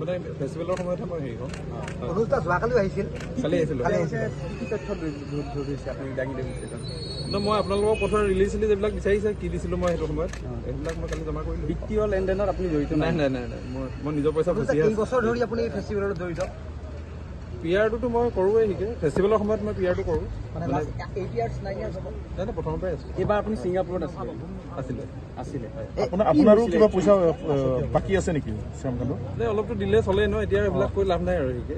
মানে ফেষ্টিভেলৰ সময়ত মই হেৰি হ'ল অনুষ্ঠান যোৱাকালি আহিছিল কালি আহিছিলোঁ কি তথ্য ধৰিছে আপুনি দাঙি দিছে মই আপোনালোকৰ পথৰ ৰিলিজ চিলিজ এইবিলাক বিচাৰিছে কি দিছিলোঁ মই সেইটো সময়ত এইবিলাক মই কালি জমা কৰিলোঁ বিত্তীয় লেনদেনত আপুনি জড়িত নাই মই নিজৰ পইচা ফচি আছোঁ কেইবছৰ ধৰি আপুনি ফেষ্টিভেলত জড়িত পিয়াৰটোতো মই কৰোঁৱেই শিকে ফেষ্টিভেলৰ সময়ত মই পিয়াৰটো কৰোঁ নাই প্ৰথমৰ পৰাই আছোঁ এইবাৰ আপুনি ছিংগাপুৰত আছিলে আপোনাৰো কিবা পইচা বাকী আছে নেকি শ্যামকান্ত অলপতো দিলে চলে ন এতিয়া এইবিলাক কৈ লাভ নাই আৰু শিকে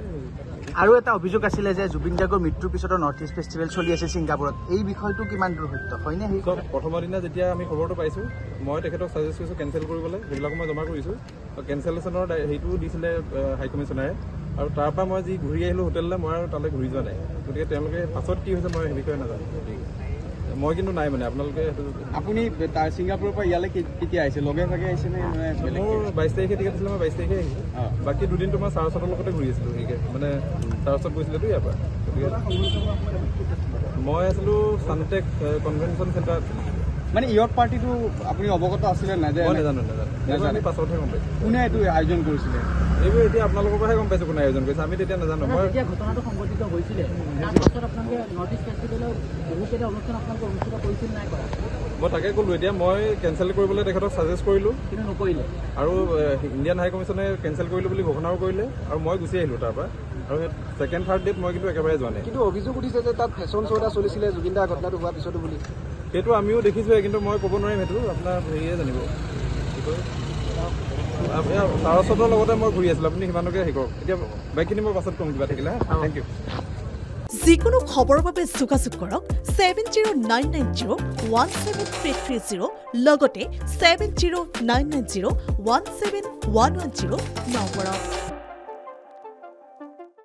আৰু এটা অভিযোগ আছিলে যে জুবিন গাৰ্গৰ মৃত্যুৰ পিছতো নৰ্থ ইষ্ট ফেষ্টিভেল চলি আছে ছিংগাপুৰত এই বিষয়টো কিমান দূৰ সত্য হয়নে সেই প্ৰথমৰ দিনা যেতিয়া আমি খবৰটো পাইছোঁ মই তেখেতক ছাজেষ্ট কৰিছোঁ কেঞ্চেল কৰিবলৈ সেইবিলাকো মই জমা কৰিছোঁ কেঞ্চেলেশ্যনৰ সেইটোও দিছিলে হাই কমিশ্যনাৰে আৰু তাৰ পৰা মই যি ঘূৰি আহিলোঁ হোটেললৈ মই আৰু তালৈ ঘূৰি যোৱা নাই গতিকে তেওঁলোকে পাছত কি হৈছে মই সেই বিষয়ে নাজানো মই কিন্তু নাই মানে আপোনালোকে আপুনি তাৰ ছিংগাপুৰৰ পৰা ইয়ালৈ কেতিয়া আহিছে লগে ভাগে আহিছে নে মোৰ 22 তাৰিখে টিকেট আছিলে মই 22 তাৰিখে আহিছোঁ বাকী দুদিনটো মই চাৰচতৰ লগতে ঘূৰি আছিলোঁ ঠিকে মানে চাৰচত গৈছিলেতো ইয়াৰ পৰা গতিকে মই আছিলোঁ চানটেক কনভেনশ্যন চেণ্টাৰত মানে ইয়ৰ পাৰ্টিটো আপুনি অৱগত আছিলে নাই যে নাজানো আমি পাছতহে গম পাইছোঁ কোনে এইটো আয়োজন কৰিছিলে এইবোৰ এতিয়া আপোনালোকৰ পৰাহে গম পাইছোঁ কোনে আয়োজন কৰিছে আমি তেতিয়া নাজানো মই ঘটনাটো সংঘটিত হৈছিলে তাৰপাছত আপোনালোকে নৰ্থ ইষ্ট ফেষ্টিভেলৰ বহুকেইটা অনুষ্ঠান আপোনালোকে অনুষ্ঠিত কৰিছিল নাই কৰা মই তাকে ক'লোঁ এতিয়া মই কেঞ্চেল কৰিবলৈ তেখেতক ছাজেষ্ট কৰিলোঁ কিন্তু নকৰিলে আৰু ইণ্ডিয়ান হাই কমিশ্যনে কেঞ্চেল কৰিলোঁ বুলি ঘোষণাও কৰিলে আৰু মই গুচি আহিলোঁ তাৰ পৰা আৰু ছেকেণ্ড থাৰ্ড ডেট মই কিন্তু একেবাৰে যোৱা নাই কিন্তু অভিযোগ উঠিছে যে তাত ফেশ্বন শ্ব' এটা চলিছিলে জুবিন দাৰ ঘটনাটো হোৱাৰ পিছতো বুলি সেইটো আমিও দেখিছোঁহে কিন্তু মই ক'ব নোৱাৰিম সেইটো আপোনাৰ হেৰিয়ে জানিব কি কয় চাৰস্বতৰ লগতে মই ঘূৰি আছিলোঁ আপুনি সিমানকে শিকক এতিয়া বাকীখিনি মই পাছত ক'ম কিবা থাকিলে থেংক ইউ যিকোনো খবৰৰ বাবে যোগাযোগ কৰক 7099017330 লগতে 7099017110 নম্বৰত